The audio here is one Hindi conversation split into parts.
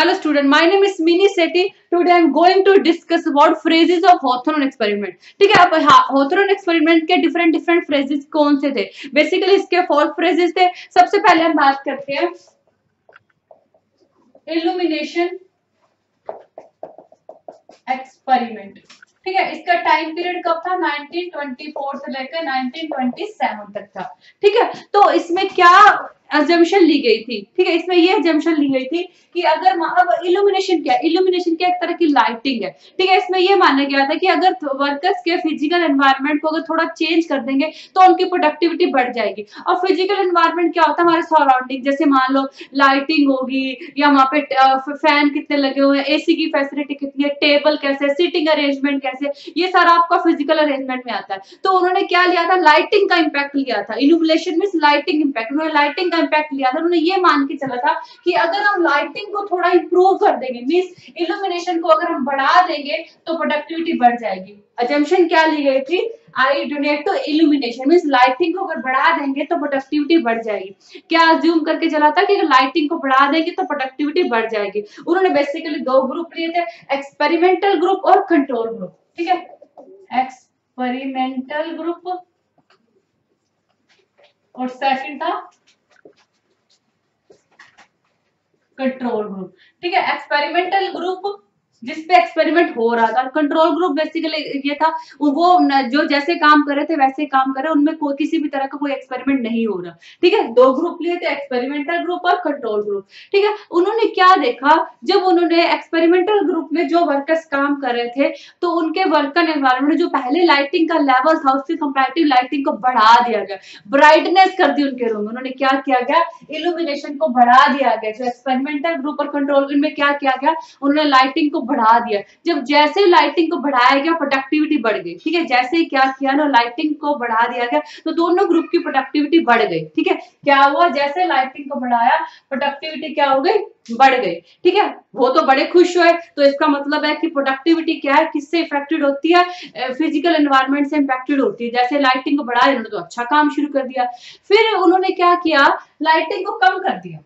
Hello student, my name is Mini Sethi. Today I am going to discuss about phrases of Hawthorne experiment. ठीक है, अब Hawthorne experiment के different phrases कौन से थे? Basically इसके 4 phrases थे. सबसे पहले हम बात करते हैं illumination experiment. ठीक है, इसका टाइम पीरियड कब था? 1924 से लेकर 1927 तक था. ठीक है, तो इसमें क्या अजम्पशन ली गई थी? ठीक है, इसमें ये अजम्पशन ली गई थी कि अगर अब इल्यूमिनेशन क्या है? इल्यूमिनेशन क्या एक तरह की लाइटिंग है. ठीक है, इसमें ये माना गया था कि अगर वर्कर्स के फिजिकल एनवायरनमेंट को अगर थोड़ा चेंज कर देंगे तो उनकी प्रोडक्टिविटी बढ़ जाएगी. और फिजिकल एनवायरनमेंट क्या होता है? हमारे सराउंडिंग, जैसे मान लो लाइटिंग होगी या वहां पे फैन कितने लगे हुए हैं, एसी की फैसिलिटी कितनी है, टेबल कैसे, सीटिंग अरेंजमेंट कैसे, ये सारा आपका फिजिकल अरेंजमेंट में आता है. तो उन्होंने क्या लिया था? लाइटिंग का इंपैक्ट लिया था. Illumination means lighting impact. उन्होंने लाइटिंग का इंपैक्ट लिया था. उन्होंने ये मान के चला था कि अगर हम लाइटिंग को थोड़ा इंप्रूव कर देंगे, मींस इल्यूमिनेशन को अगर हम बढ़ा देंगे तो प्रोडक्टिविटी बढ़ जाएगी. अजम्पशन क्या ली गई थी? I donate to illumination means lighting को अगर बढ़ा देंगे तो प्रोडक्टिविटी बढ़ जाएगी. क्या अज्यूम करके चला था कि अगर लाइटिंग को बढ़ा देंगे तो प्रोडक्टिविटी बढ़ जाएगी. उन्होंने बेसिकली 2 ग्रुप लिए थे, एक्सपेरिमेंटल ग्रुप और कंट्रोल ग्रुप. ठीक है, एक्सपेरिमेंटल ग्रुप और सेकंड था कंट्रोल ग्रुप. ठीक है, एक्सपेरिमेंटल ग्रुप जिसपे एक्सपेरिमेंट हो रहा था. कंट्रोल ग्रुप बेसिकली ये था वो जो जैसे काम कर रहे थे वैसे काम कर रहे, उनमें कोई किसी भी तरह का कोई एक्सपेरिमेंट नहीं हो रहा. ठीक है, 2 ग्रुप लिए थे, एक्सपेरिमेंटल ग्रुप और कंट्रोल ग्रुप. ठीक है, उन्होंने क्या देखा? जब उन्होंने एक्सपेरिमेंटल ग्रुप में जो वर्कर्स काम कर रहे थे तो उनके वर्कर एनवायरमेंट जो पहले लाइटिंग का लेवल था उससे कंपैरेटिव लाइटिंग को बढ़ा दिया गया, ब्राइटनेस कर दी उनके रूम में. उन्होंने क्या किया गया? इल्यूमिनेशन को बढ़ा दिया गया. जो एक्सपेरिमेंटल ग्रुप और कंट्रोल ग्रुप में क्या किया गया? उन्होंने लाइटिंग को बढ़ा दिया. जब जैसे लाइटिंग को बढ़ाया गया प्रोडक्टिविटी बढ़ गई. ठीक है, जैसे ही क्या किया ना, लाइटिंग को बढ़ा दिया गया तो दोनों ग्रुप की प्रोडक्टिविटी बढ़ गई. ठीक है, क्या हुआ? जैसे लाइटिंग को बढ़ाया प्रोडक्टिविटी क्या हो गई? बढ़ गई. ठीक है, वो तो बड़े खुश हुए. तो इसका मतलब है कि प्रोडक्टिविटी क्या है, किससे इफेक्टेड होती है? फिजिकल एनवायरनमेंट से इम्पैक्टेड होती है. जैसे लाइटिंग को बढ़ाया उन्होंने तो अच्छा काम शुरू कर दिया. फिर उन्होंने क्या किया? लाइटिंग को कम कर दिया.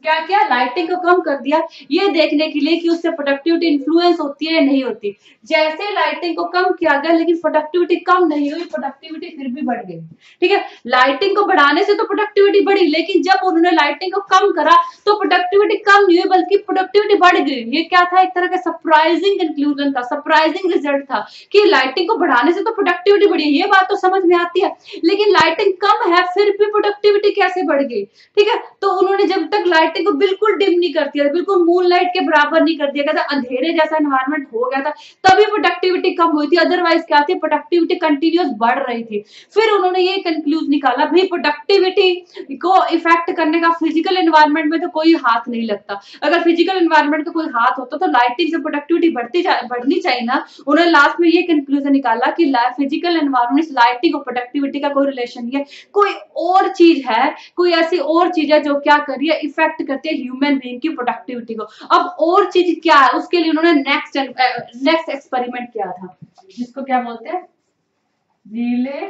क्या किया? लाइटिंग को कम कर दिया, ये देखने के लिए कि उससे प्रोडक्टिविटी इन्फ्लुएंस होती है या नहीं होती. जैसे लाइटिंग को कम किया गया लेकिन प्रोडक्टिविटी कम नहीं हुई, प्रोडक्टिविटी फिर भी बढ़ गई. ठीक है, लाइटिंग को बढ़ाने से तो प्रोडक्टिविटी बढ़ी, लेकिन जब उन्होंने लाइटिंग को कम करा तो प्रोडक्टिविटी कम नहीं हुई बल्कि प्रोडक्टिविटी बढ़ गई. ये क्या था? एक तरह का सरप्राइजिंग कंक्लूजन था, सरप्राइजिंग रिजल्ट था कि लाइटिंग को बढ़ाने से तो प्रोडक्टिविटी बढ़ी. ये बात तो समझ में आती है, लेकिन लाइटिंग कम है फिर भी प्रोडक्टिविटी कैसे बढ़ गई? ठीक है, तो उन्होंने जब तक लाइटिंग को बिल्कुल डिम नहीं कर दिया, बिल्कुल मून लाइट के बराबर नहीं कर दिया गया था, अंधेरे जैसा एनवायरनमेंट हो गया था, तभी प्रोडक्टिविटी कम हुई थी. अदरवाइज क्या थी? प्रोडक्टिविटी कंटिन्यूअस बढ़ रही थी. फिर उन्होंने ये कंक्लूज निकाला, भाई प्रोडक्टिविटी को इफेक्ट करने का फिजिकल एनवायरनमेंट में तो कोई हाथ नहीं लगता. अगर फिजिकल एनवायरनमेंट का कोई हाथ होता तो लाइटिंग से प्रोडक्टिविटी बढ़नी चाहिए ना. उन्होंने लास्ट में ये कंक्लूजन निकाला कि फिजिकल एनवायरनमेंट लाइटिंग और प्रोडक्टिविटी का कोई रिलेशन नहीं है, कोई और चीज है, कोई ऐसी और चीज है जो क्या कर रही है? इफेक्ट करते हैं ह्यूमन बीइंग की प्रोडक्टिविटी को. अब और चीज क्या है? उसके लिए उन्होंने नेक्स्ट एक्सपेरिमेंट किया था, जिसको क्या बोलते हैं? Relay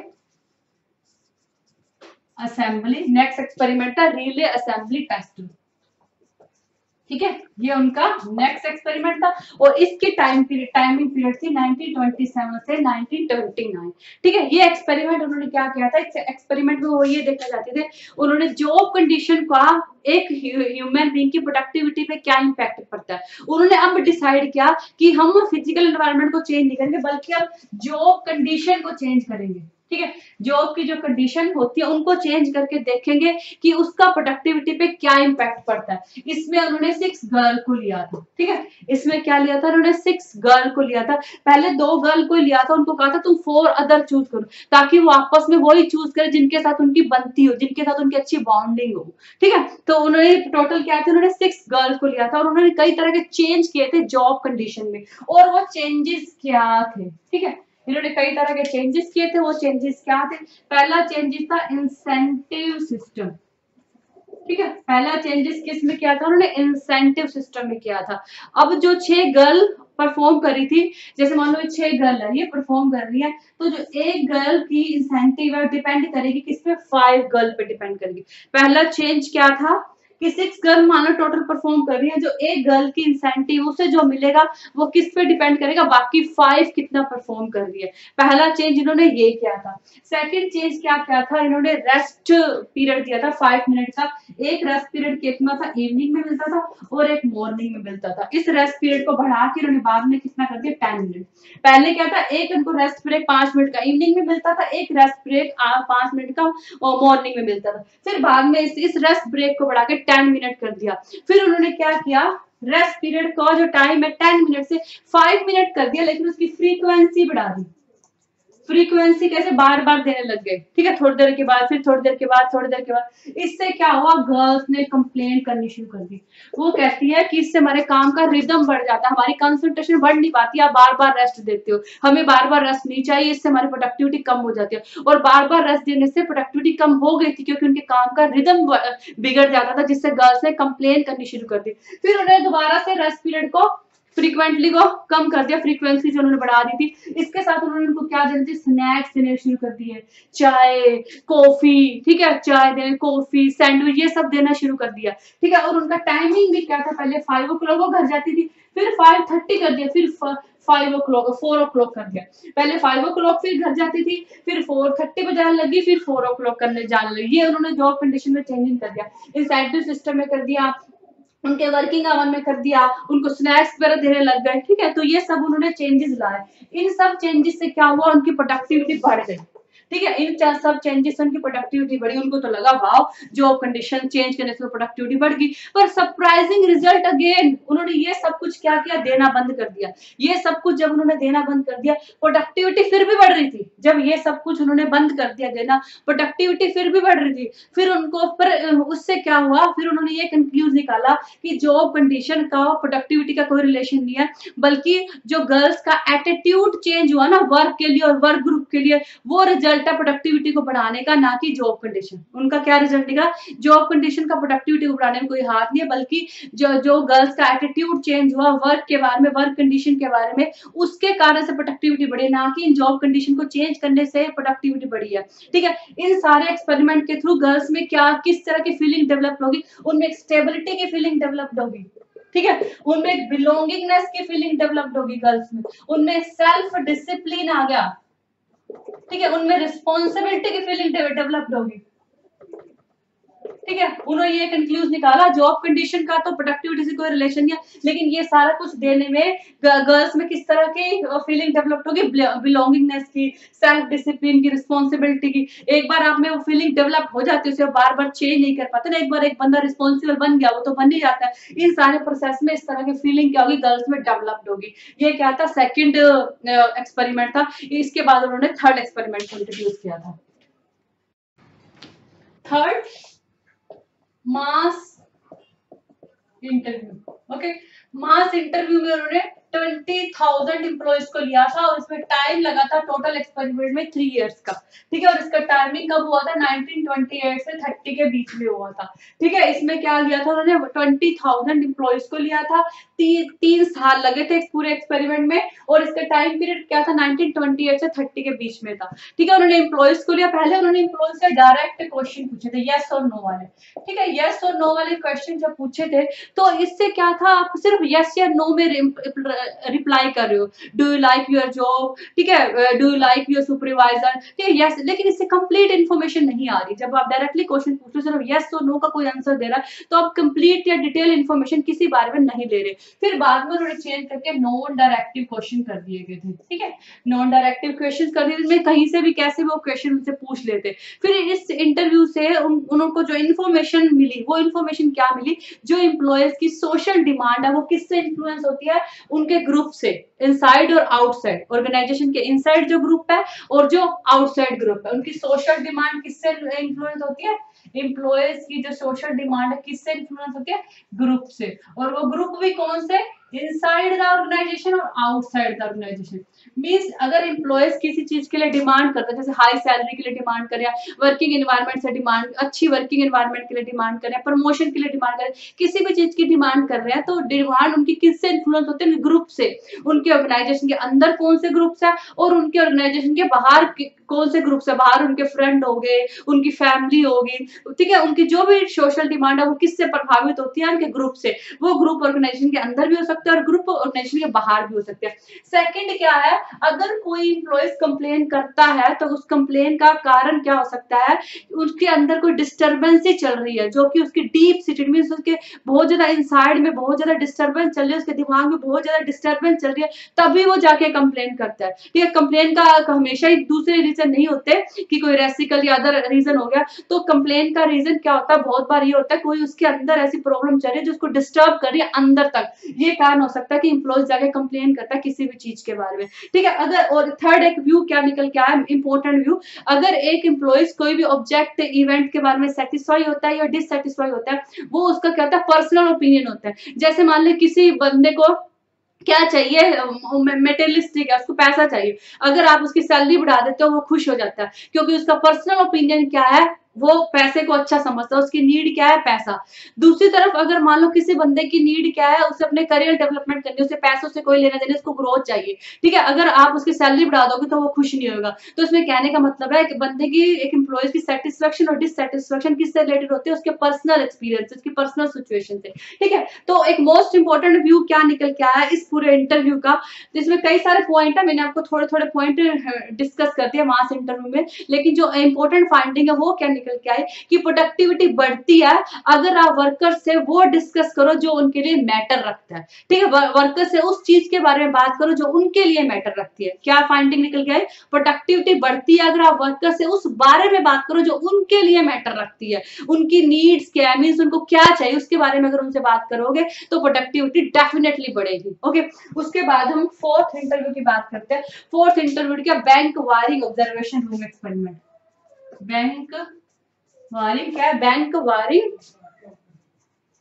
assembly. नेक्स्ट एक्सपेरिमेंट था रिले असेंबली टेस्ट. ठीक है, ये उनका नेक्स्ट एक्सपेरिमेंट था और इसकी टाइमिंग पीरियड थी 1927 से 1929. ठीक है, ये एक्सपेरिमेंट उन्होंने क्या किया था? एक्सपेरिमेंट में वो ये देखना चाहते थे उन्होंने जॉब कंडीशन का एक ह्यूमन बीइंग की प्रोडक्टिविटी पे क्या इंपैक्ट पड़ता है. उन्होंने अब डिसाइड किया कि हम फिजिकल एनवायरनमेंट को चेंज नहीं करेंगे बल्कि हम जॉब कंडीशन को चेंज करेंगे. ठीक है, जॉब की जो कंडीशन होती है उनको चेंज करके देखेंगे कि उसका प्रोडक्टिविटी पे क्या इंपैक्ट पड़ता है. इसमें उन्होंने 6 गर्ल को लिया था. ठीक है, इसमें क्या लिया था? उन्होंने 6 गर्ल को लिया था. पहले 2 गर्ल को लिया था, उनको कहा था तुम 4 अदर चूज करो ताकि वो आपस में वही चूज करे जिनके साथ उनकी बनती हो, जिनके साथ उनकी अच्छी बॉन्डिंग हो. ठीक है, तो उन्होंने टोटल क्या थे? उन्होंने 6 गर्ल को लिया था और उन्होंने कई तरह के चेंज किए थे जॉब कंडीशन में. और वो चेंजेस क्या थे? ठीक है, इन्होंने कई तरह के चेंजेस किए थे. वो चेंजेस क्या थे? पहला चेंजेस था इंसेंटिव सिस्टम. ठीक है, पहला चेंजेस किस में किया था? उन्होंने इंसेंटिव सिस्टम में किया था. अब जो 6 गर्ल परफॉर्म करी थी, जैसे मान लो 6 गर्ल है, ये परफॉर्म कर रही है, तो जो एक गर्ल की इंसेंटिव है डिपेंड करेगी किस पे? 5 गर्ल पे डिपेंड करेगी. पहला चेंज क्या था? कि 6 गर्ल मान लो टोटल परफॉर्म कर रही है, जो एक गर्ल की इंसेंटिव उसे जो मिलेगा वो किस पे डिपेंड करेगा, बाकी 5 कितना परफॉर्म कर रही है। पहला चेंज इन्होंने ये किया था। सेकंड चेंज क्या किया था, इन्होंने रेस्ट पीरियड दिया था 5 मिनट का। एक रेस्ट पीरियड कितना था, इवनिंग में मिलता था और एक मॉर्निंग में मिलता था। इस रेस्ट पीरियड को बढ़ा के इन्होंने बाद में कितना कर दिया, 10 मिनट। पहले क्या था, एक इनको रेस्ट ब्रेक 5 मिनट का इवनिंग में मिलता था, एक रेस्ट ब्रेक 5 मिनट का मॉर्निंग में मिलता था। फिर बाद में इस रेस्ट ब्रेक को बढ़ा के 10 मिनट कर दिया। फिर उन्होंने क्या किया, रेस्ट पीरियड का जो टाइम है 10 मिनट से 5 मिनट कर दिया, लेकिन उसकी फ्रीक्वेंसी बढ़ा दी। फ्रीक्वेंसी कैसे, बार बार देने लग गए, ठीक है, थोड़ी देर के बाद, फिर थोड़ी देर के बाद, थोड़ी देर के बाद। इससे क्या हुआ, गर्ल्स ने कंप्लेंट करनी शुरू कर दी। वो कहती है कि इससे हमारे काम का रिदम बढ़ जाता है, हमारी कंसंट्रेशन बढ़ नहीं पाती, आप बार बार रेस्ट देते हो, हमें बार बार रेस्ट नहीं चाहिए, इससे हमारी प्रोडक्टिविटी कम हो जाती है। और बार बार रेस्ट देने से प्रोडक्टिविटी कम हो गई थी, क्योंकि उनके काम का रिदम बिगड़ जाता था, जिससे गर्ल्स ने कंप्लेन करनी शुरू कर दी। फिर उन्होंने दोबारा से रेस्ट पीरियड को फ्रीक्वेंटली को कम कर दिया, फ्रीक्वेंसी जो उन्होंने बढ़ा दी थी। इसके साथ उन्होंने उनको क्या देने थे, स्नैक्स देने शुरू कर दिए, चाय, कॉफी, ठीक है, चाय देने, कॉफी, सैंडविच, ये सब देना शुरू कर दिया, ठीक है। और उनका टाइमिंग भी क्या था, पहले 5 o'clock वो घर जाती थी, फिर 5:30 कर दिया, फिर 4 o'clock कर दिया। पहले 5 o'clock फिर घर जाती थी, फिर 4:30 पे जाने लगी, फिर 4 o'clock करने जाने लगी। ये उन्होंने जॉब कंडीशन में चेंजिंग कर दिया, इंसेंटिव सिस्टम में कर दिया, उनके वर्किंग आवर में कर दिया, उनको स्नैक्स वगैरह देने लग गए, ठीक है। तो ये सब उन्होंने चेंजेस लाए। इन सब चेंजेस से क्या हुआ, उनकी प्रोडक्टिविटी बढ़ गई, ठीक है। इन सब चेंजेस से उनकी प्रोडक्टिविटी बढ़ी। उनको तो लगा वाओ, जॉब कंडीशन चेंज करने से प्रोडक्टिविटी बढ़ गई, पर सरप्राइजिंग रिजल्ट अगेन, उन्होंने ये सब कुछ क्या किया, देना बंद कर दिया। ये सब कुछ जब उन्होंने देना बंद कर दिया, प्रोडक्टिविटी फिर भी बढ़ रही थी। जब ये सब कुछ उन्होंने बंद कर दिया देना, प्रोडक्टिविटी फिर भी बढ़ रही थी। फिर उनको उससे क्या हुआ, फिर उन्होंने ये कंक्लूजन निकाला कि जॉब कंडीशन का प्रोडक्टिविटी का कोई रिलेशन नहीं है, बल्कि जो गर्ल्स का एटीट्यूड चेंज हुआ ना वर्क के लिए और वर्क ग्रुप के लिए, वो रिजल्ट है प्रोडक्टिविटी को बढ़ाने का, ना कि जॉब कंडीशन। उनका क्या रिजल्ट निकला, जॉब कंडीशन का प्रोडक्टिविटी को बढ़ाने में कोई हाथ नहीं है, बल्कि जो गर्ल्स का एटीट्यूड चेंज हुआ वर्क के बारे में, वर्क कंडीशन के बारे में, उसके कारण से प्रोडक्टिविटी बढ़ी, ना कि इन जॉब कंडीशन को चेंज करने से प्रोडक्टिविटी बढ़ी है, ठीक है। इन सारे एक्सपेरिमेंट के थ्रू गर्ल्स में क्या, किस तरह की फीलिंग डेवलप होगी, उनमें एक स्टेबिलिटी की फीलिंग डेवलप होगी, ठीक है, उनमें एक बिलोंगिंगनेस की फीलिंग डेवलप्ड होगी गर्ल्स में, उनमें सेल्फ डिसिप्लिन आ गया, ठीक है, उनमें रिस्पॉन्सिबिलिटी की फीलिंग डेवलप्ड होगी, ठीक है। उन्होंने ये कंक्लूजन निकाला, जॉब कंडीशन का तो प्रोडक्टिविटी से कोई रिलेशन नहीं है, लेकिन ये सारा कुछ देने में गर्ल्स में किस तरह की फीलिंग डेवलप होगी, बिलोंगिंगनेस की, सेल्फ डिसिप्लिन की, रिस्पॉन्सिबिलिटी की। एक बार आप में वो फीलिंग डेवलप हो जाती है, उसे बार बार चेंज नहीं कर पाते ना, एक बार एक बंदा रिस्पॉन्सिबल बन गया, वो तो बन ही जाता है। इन सारे प्रोसेस में इस तरह की फीलिंग क्या होगी, गर्ल्स में डेवलप्ड होगी। ये क्या था, सेकेंड एक्सपेरिमेंट था। इसके बाद उन्होंने थर्ड एक्सपेरिमेंट इंट्रोड्यूस किया था। थर्ड, मास इंटरव्यू, ओके। मास इंटरव्यू में उन्होंने 20,000 एम्प्लॉइज को लिया था और इसमें टाइम लगा था टोटल एक्सपेरिमेंट में 3 इयर्स का, ठीक है। और इसका टाइमिंग कब हुआ था, 1928 से 30 के बीच में हुआ था, ठीक है। इसमें क्या किया था उन्होंने, 20,000 एम्प्लॉइज को लिया था, 3 साल लगे थे इस पूरे एक्सपेरिमेंट में, और इसका टाइम पीरियड क्या था, 1928 से 30 के बीच में था, ठीक है। उन्होंने एम्प्लॉइज को लिया, पहले उन्होंने एम्प्लॉइज से डायरेक्ट क्वेश्चन पूछे थे, यस और नो वाले, ठीक है। यस और नो वाले क्वेश्चन जब पूछे थे, तो इससे क्या था, आप सिर्फ यस या नो में रिप्लाई कर रहे हो, do you like your job, ठीक है, do you like your supervisor, ठीक है, यस, लेकिन इससे कंप्लीट इन्फॉर्मेशन नहीं आ रही। जब आप डायरेक्टली क्वेश्चन पूछ रहे हो, सिर्फ यस और नो का कोई आंसर दे रहा है, तो आप कंप्लीट या डिटेल इन्फॉर्मेशन किसी बारे में नहीं ले रहे। फिर बाद में उन्होंने चेंज करके नॉन डायरेक्टिव क्वेश्चन कर दिए गए थे, ठीक है, नॉन डायरेक्टिव क्वेश्चन कर दिए, जिसमें कहीं से भी कैसे वो क्वेश्चन उनसे पूछ लेते। फिर इस इंटरव्यू से उनको जो इन्फॉर्मेशन मिली, वो इन्फॉर्मेशन क्या मिली, जो एम्प्लॉयज की सोशल डिमांड है वो किससे इन्फ्लुएंस होती है, उनके ग्रुप से, इनसाइड और आउटसाइड, ऑर्गेनाइजेशन के इनसाइड जो ग्रुप है और जो आउटसाइड ग्रुप है, उनकी सोशल डिमांड किससे इन्फ्लुएंस होती है, एम्प्लॉयज की जो सोशल डिमांड है किससे इन्फ्लुएंस होती है, ग्रुप से। और वो ग्रुप भी कौन से, इनसाइड द ऑर्गेनाइजेशन और आउटसाइड द ऑर्गेनाइजेशन। मींस अगर एम्प्लॉयज किसी चीज के लिए डिमांड करते हैं, जैसे हाई सैलरी के लिए डिमांड करें, वर्किंग एनवायरनमेंट से डिमांड, अच्छी वर्किंग एनवायरनमेंट के लिए डिमांड करें, प्रमोशन के लिए डिमांड करें, किसी भी चीज की डिमांड कर रहे हैं, तो डिमांड उनकी किससे इन्फ्लुएंस होते हैं, ग्रुप से। उनके ऑर्गेनाइजेशन के अंदर कौन से ग्रुप्स है और उनके ऑर्गेनाइजेशन के बाहर कौन से ग्रुप से, बाहर उनके फ्रेंड होंगे, उनकी फैमिली होगी, ठीक है, उनकी जो भी सोशल डिमांड है वो किससे प्रभावित होती है, उनके ग्रुप से। वो ग्रुप ऑर्गेनाइजेशन के अंदर भी हो सकता है और ग्रुप ऑर्गेनाइजेशन के बाहर भी हो सकते हैं। सेकंड क्या है, अगर कोई इंप्लॉइज कंप्लेन करता है तो उस कंप्लेन का कारण क्या हो सकता है, उसके अंदर कोई डिस्टर्बेंस चल रही है जो कि उसकी डीप सीटेड मींस उसके बहुत ज्यादा इनसाइड में बहुत ज्यादा डिस्टर्बेंस चल रही है, उसके दिमाग में बहुत ज्यादा डिस्टर्बेंस चल रही है, तभी वो जाके कंप्लेन करता है। ठीक है, कंप्लेन का हमेशा ही दूसरे रीजन नहीं होते कि कोई रेसिकल या अदर रीजन हो गया। तो कंप्लेन का रीजन क्या होता है, बहुत बार ये होता है कोई उसके अंदर ऐसी प्रॉब्लम चल रही है जो उसको डिस्टर्ब कर रही है अंदर तक। ये कारण हो सकता है कि इंप्लॉइज जाके कंप्लेन करता है किसी भी चीज के बारे में। ठीक है, अगर और थर्ड एक व्यू क्या निकल के आया, इंपॉर्टेंट व्यू, अगर एक इंप्लॉइज कोई भी ऑब्जेक्ट इवेंट के बारे में सेटिस्फाई होता है या डिससेटिस्फाई होता है, वो उसका क्या होता है, पर्सनल ओपिनियन होता है। जैसे मान ले किसी बंदे को क्या चाहिए, मेटेरियलिस्टिक है, उसको पैसा चाहिए, अगर आप उसकी सैलरी बढ़ा देते हो वो खुश हो जाता है, क्योंकि उसका पर्सनल ओपिनियन क्या है, वो पैसे को अच्छा समझता है, उसकी नीड क्या है, पैसा। दूसरी तरफ अगर मान लो किसी बंदे की नीड क्या है, उसे अपने करियर डेवलपमेंट करनी है, उसे पैसों से कोई लेना देना, उसको ग्रोथ चाहिए। ठीक है, अगर आप उसकी सैलरी बढ़ा दोगे तो वो खुश नहीं होगा। तो इसमें कहने का मतलब है कि बंदे की, एक एम्प्लॉय की सेटिस्फेक्शन और डिससेटिस्फेक्शन किससे रिलेटेड होती है, उसके पर्सनल एक्सपीरियंस, उसकी पर्सनल सिचुएशन से। ठीक है, तो एक मोस्ट इंपॉर्टेंट व्यू क्या निकल के आया इस पूरे इंटरव्यू का, जिसमें कई सारे पॉइंट है, मैंने आपको थोड़े थोड़े पॉइंट डिस्कस कर दिया मास इंटरव्यू में, लेकिन जो इंपॉर्टेंट फाइंडिंग है वो क्या निकल के आई कि प्रोडक्टिविटी बढ़ती है अगर आप वर्कर से वो डिस्कस करो जो उनके लिए मैटर रखता है। ठीक है, वर्कर से उस चीज के बारे में बात करो जो उनके लिए मैटर रखती है। क्या फाइंडिंग निकल के आई, प्रोडक्टिविटी बढ़ती है अगर आप वर्कर से उस बारे में बात करो जो उनके लिए मैटर रखती है, उनकी नीड्स क्या है, मींस उनको क्या चाहिए उसके बारे में अगर उनसे बात करोगे तो प्रोडक्टिविटी डेफिनेटली बढ़ेगी। ओके, उसके बाद हम फोर्थ इंटरव्यू की बात करते हैं। फोर्थ इंटरव्यू क्या, bank wiring observation room experiment. Bank wiring क्या है, bank wiring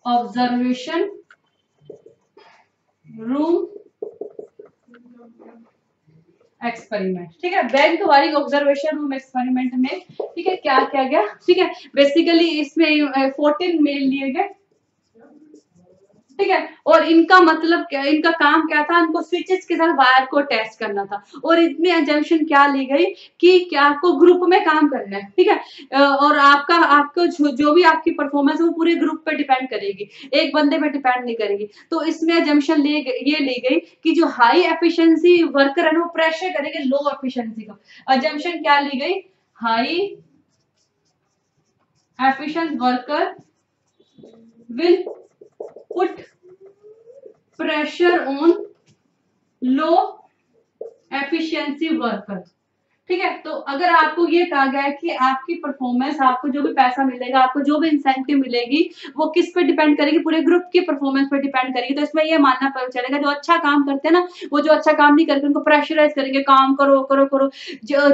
observation room experiment. ठीक है, bank wiring observation room experiment में, ठीक है, क्या किया गया, ठीक है, बेसिकली इसमें 14 मेल लिए गए। ठीक है, और इनका मतलब क्या, इनका काम क्या था, इनको स्विचेस के साथ वायर को टेस्ट करना था, और इसमें एजम्पशन क्या ली गई कि क्या आपको ग्रुप में काम करना है। ठीक है, और आपको जो भी आपकी परफॉर्मेंस है वो पूरे ग्रुप पे डिपेंड करेगी, एक बंदे पे डिपेंड नहीं करेगी। तो इसमें एजम्पशन ये ली गई कि जो हाई एफिशिएंसी वर्कर है वो प्रेशर करेंगे लो एफिशिएंसी को। एजम्पशन क्या ली गई, high efficient worker will put pressure on low efficiency worker। ठीक है, तो अगर आपको ये कहा गया है कि आपकी परफॉर्मेंस, आपको जो भी पैसा मिलेगा, आपको जो भी इंसेंटिव मिलेगी, वो किस पे डिपेंड करेगी, पूरे ग्रुप की परफॉर्मेंस पे डिपेंड करेगी। तो इसमें ये मानना पता चलेगा जो अच्छा काम करते हैं ना, वो जो अच्छा काम नहीं करते उनको प्रेशराइज करेंगे, काम करो करो करो,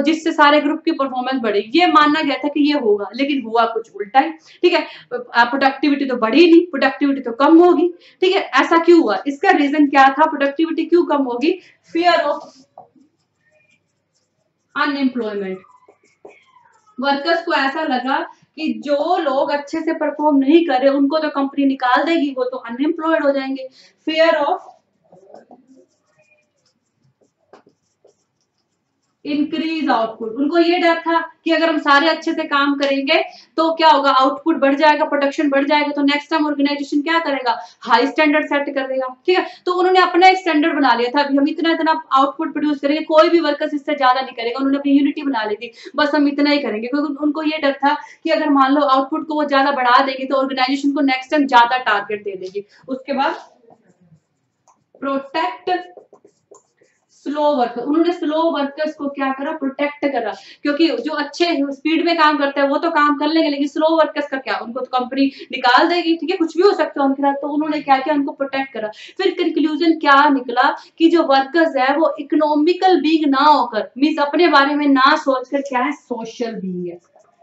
जिससे सारे ग्रुप की परफॉर्मेंस बढ़ेगी। ये मानना गया था कि ये होगा, लेकिन हुआ कुछ उल्टा ही। ठीक है, प्रोडक्टिविटी तो बढ़ी नहीं, प्रोडक्टिविटी तो कम होगी। ठीक है, ऐसा क्यों हुआ, इसका रीजन क्या था, प्रोडक्टिविटी क्यों कम होगी, फियर ऑफ अनएम्प्लॉयमेंट। वर्कर्स को ऐसा लगा कि जो लोग अच्छे से परफॉर्म नहीं कर रहे उनको तो कंपनी निकाल देगी, वो तो अनएम्प्लॉयड हो जाएंगे। फियर ऑफ इंक्रीज आउटपुट, उनको ये डर था कि अगर हम सारे अच्छे से काम करेंगे तो क्या होगा, आउटपुट बढ़ जाएगा, प्रोडक्शन बढ़ जाएगा, तो नेक्स्ट टाइम ऑर्गेनाइजेशन क्या करेगा, हाई स्टैंडर्ड सेट कर देगा। ठीक है, तो उन्होंने अपना एक स्टैंडर्ड बना लिया था, अभी हम इतना इतना आउटपुट प्रोड्यूस करेंगे, कोई भी वर्कर्स इससे ज्यादा नहीं करेगा। उन्होंने अपनी यूनिटी बना ली थी, बस हम इतना ही करेंगे, क्योंकि उनको ये डर था कि अगर मान लो आउटपुट को वो ज्यादा बढ़ा देगी तो ऑर्गेनाइजेशन को नेक्स्ट टाइम ज्यादा टारगेट दे देगी। उसके बाद प्रोटेक्ट स्लो वर्कर, उन्होंने स्लो वर्कर्स को क्या करा, प्रोटेक्ट करा, क्योंकि जो अच्छे स्पीड में काम करते हैं वो तो काम कर लेंगे, लेकिन स्लो वर्कर्स का क्या, उनको तो कंपनी निकाल देगी। ठीक है, कुछ भी हो सकता है उनके साथ, तो उन्होंने क्या किया, उनको प्रोटेक्ट करा। फिर कंक्लूजन क्या निकला कि जो वर्कर्स है वो इकोनॉमिकल बीइंग ना होकर, मींस अपने बारे में ना सोचकर क्या है, सोशल बीइंग है।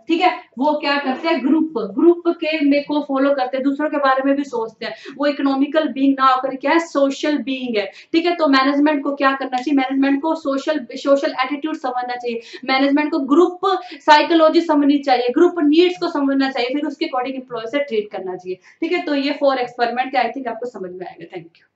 ठीक है, वो क्या करते हैं, ग्रुप के में को फॉलो करते हैं, दूसरों के बारे में भी सोचते हैं, वो इकोनॉमिकल बीइंग ना होकर क्या है, सोशल बीइंग है। ठीक है, तो मैनेजमेंट को क्या करना चाहिए, मैनेजमेंट को सोशल एटीट्यूड समझना चाहिए, मैनेजमेंट को ग्रुप साइकोलॉजी समझनी चाहिए, ग्रुप नीड्स को समझना चाहिए, फिर उसके अकॉर्डिंग एम्प्लॉय से ट्रीट करना चाहिए। ठीक है, तो ये 4 एक्सपेरिमेंट आई थिंक आपको समझ में आएगा। Thank you.